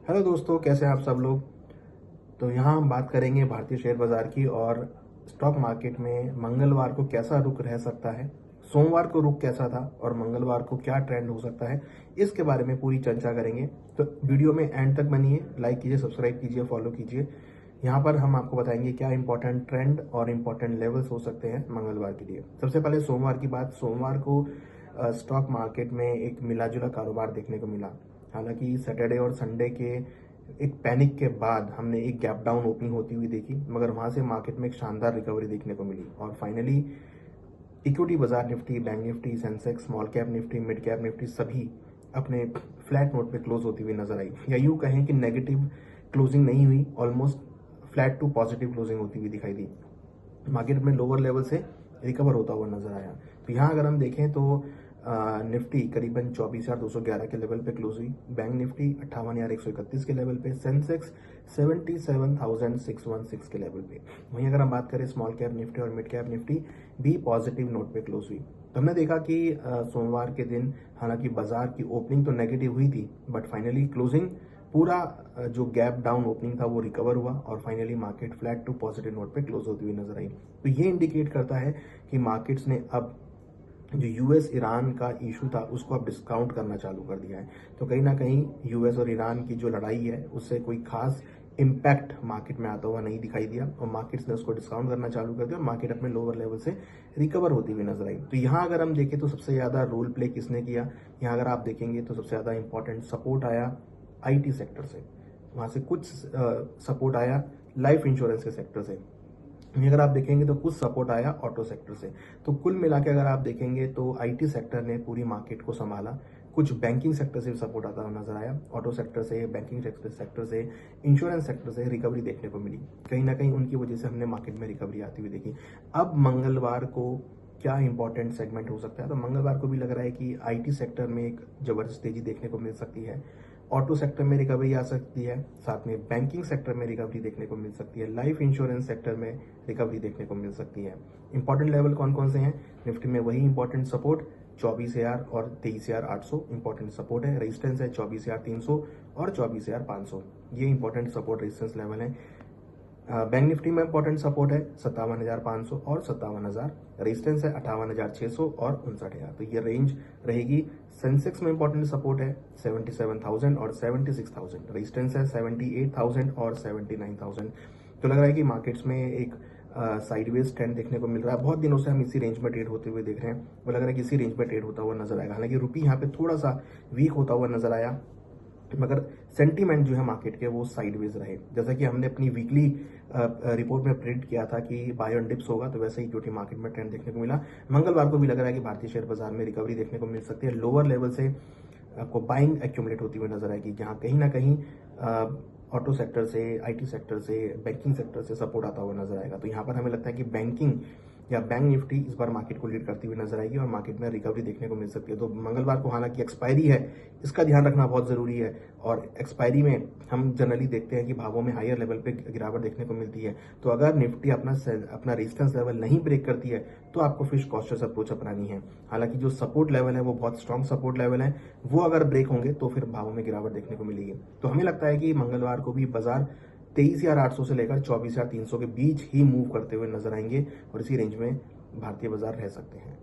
Hello दोस्तों, कैसे हैं आप सब लोग। तो यहाँ हम बात करेंगे भारतीय शेयर बाजार की और स्टॉक मार्केट में मंगलवार को कैसा रुख रह सकता है, सोमवार को रुख कैसा था और मंगलवार को क्या ट्रेंड हो सकता है, इसके बारे में पूरी चर्चा करेंगे। तो वीडियो में एंड तक बनिए, लाइक कीजिए, सब्सक्राइब कीजिए, फॉलो कीजिए। यहाँ पर हम आपको बताएंगे क्या इंपॉर्टेंट ट्रेंड और इंपॉर्टेंट लेवल्स हो सकते हैं मंगलवार के लिए। सबसे पहले सोमवार की बात। सोमवार को स्टॉक मार्केट में एक मिला जुला कारोबार देखने को मिला। हालांकि सैटरडे और संडे के एक पैनिक के बाद हमने एक गैप डाउन ओपनिंग होती हुई देखी, मगर वहां से मार्केट में एक शानदार रिकवरी देखने को मिली और फाइनली इक्विटी बाजार Nifty, bank Nifty, Sensex, small cap Nifty, mid cap Nifty सभी अपने फ्लैट नोट पे क्लोज होती हुई नजर आई, या यूं कहें कि नेगेटिव क्लोजिंग नहीं हुई, almost flat to positive closing होती हुई दिखाई दी। मार्केट में लोअर लेवल से रिकवर होता हुआ नजर आया। तो यहाँ अगर हम देखें तो निफ्टी करीबन 24,211 के लेवल पे क्लोज हुई, बैंक निफ्टी 58,131 के लेवल पे, सेंसेक्स 77,616 के लेवल पे। वहीं अगर हम बात करें स्मॉल कैप निफ्टी और मिड कैप निफ्टी भी पॉजिटिव नोट पे क्लोज हुई। तो हमने देखा कि सोमवार के दिन हालांकि बाजार की ओपनिंग तो नेगेटिव हुई थी, बट फाइनली क्लोजिंग पूरा जो गैप डाउन ओपनिंग था वो रिकवर हुआ और finally market flat to positive note पे क्लोज होती हुई नजर आई। तो ये इंडिकेट करता है कि मार्केट्स ने अब जो यूएस ईरान का इशू था उसको अब डिस्काउंट करना चालू कर दिया है। तो कहीं ना कहीं यूएस और ईरान की जो लड़ाई है उससे कोई खास इम्पैक्ट मार्केट में आता हुआ नहीं दिखाई दिया और मार्केट्स ने उसको डिस्काउंट करना चालू कर दिया और मार्केट अपने लोअर लेवल से रिकवर होती हुई नजर आई। तो यहाँ अगर हम देखें तो सबसे ज्यादा रोल प्ले किसने किया, यहाँ अगर आप देखेंगे तो सबसे ज्यादा इंपॉर्टेंट सपोर्ट आया आईटी सेक्टर से, वहां से कुछ सपोर्ट आया लाइफ इंश्योरेंस के सेक्टर से, अगर आप देखेंगे तो कुछ सपोर्ट आया ऑटो सेक्टर से। तो कुल मिला के अगर आप देखेंगे तो आईटी सेक्टर ने पूरी मार्केट को संभाला। कुछ बैंकिंग सेक्टर से भी सपोर्ट आता हुआ नजर आया, ऑटो सेक्टर से, बैंकिंग सेक्टर से, इंश्योरेंस सेक्टर से रिकवरी देखने को मिली। कहीं ना कहीं उनकी वजह से हमने मार्केट में रिकवरी आती हुई देखी। अब मंगलवार को क्या इंपॉर्टेंट सेगमेंट हो सकता है, तो मंगलवार को भी लग रहा है कि आईटी सेक्टर में एक जबरदस्त तेजी देखने को मिल सकती है, ऑटो सेक्टर में रिकवरी आ सकती है, साथ में बैंकिंग सेक्टर में रिकवरी देखने को मिल सकती है, लाइफ इंश्योरेंस सेक्टर में रिकवरी देखने को मिल सकती है। इंपॉर्टेंट लेवल कौन कौन से हैं, निफ्टी में वही इंपॉर्टेंट सपोर्ट 24,000 और 23,800 इंपॉर्टेंट सपोर्ट है, रेजिस्टेंस है 24,300 और 24,500, ये इंपॉर्टेंट सपोर्ट रेजिस्टेंस लेवल है। बैंक निफ्टी में इंपॉर्टेंट सपोर्ट है 57,500 और 57,000, रेजिस्टेंस है 58,600 और 59,000, तो ये रेंज रहेगी। सेंसेक्स में इंपॉर्टेंट सपोर्ट है 77,000 और 76,000, रेजिस्टेंस है 78,000 और 79,000। तो लग रहा है कि मार्केट्स में एक साइडवेज ट्रेंड देखने को मिल रहा है। बहुत दिनों से हम इसी रेंज में ट्रेड होते हुए देख रहे हैं, वो लग रहा है कि इसी रेंज में ट्रेड होता हुआ नजर आएगा। हालांकि रुपी यहाँ पे थोड़ा सा वीक होता हुआ नजर आया, मगर सेंटीमेंट जो है मार्केट के वो साइडवेज रहे। जैसा कि हमने अपनी वीकली रिपोर्ट में प्रिडिक्ट किया था कि बाय ऑन डिप्स होगा, तो वैसे ही इक्विटी मार्केट में ट्रेंड देखने को मिला। मंगलवार को भी लग रहा है कि भारतीय शेयर बाजार में रिकवरी देखने को मिल सकती है। लोअर लेवल से आपको बाइंग एक्यूमुलेट होती हुई नजर आएगी, जहां कहीं ना कहीं ऑटो सेक्टर से, आईटी सेक्टर से, बैंकिंग सेक्टर से सपोर्ट आता हुआ नजर आएगा। तो यहाँ पर हमें लगता है कि बैंकिंग या बैंक निफ्टी इस बार मार्केट को लीड करती हुई नजर आएगी और मार्केट में रिकवरी देखने को मिल सकती है। तो मंगलवार को हालांकि एक्सपायरी है, इसका ध्यान रखना बहुत जरूरी है, और एक्सपायरी में हम जनरली देखते हैं कि भावों में हायर लेवल पे गिरावट देखने को मिलती है। तो अगर निफ्टी अपना रेजिस्टेंस लेवल नहीं ब्रेक करती है तो आपको फिर कॉशियस अप्रोच अपनानी है। हालांकि जो सपोर्ट लेवल है वो बहुत स्ट्रॉन्ग सपोर्ट लेवल है, वो अगर ब्रेक होंगे तो फिर भावों में गिरावट देखने को मिलेगी। तो हमें लगता है कि मंगलवार को भी बाजार 23,800 से लेकर 24,300 के बीच ही मूव करते हुए नजर आएंगे और इसी रेंज में भारतीय बाजार रह सकते हैं।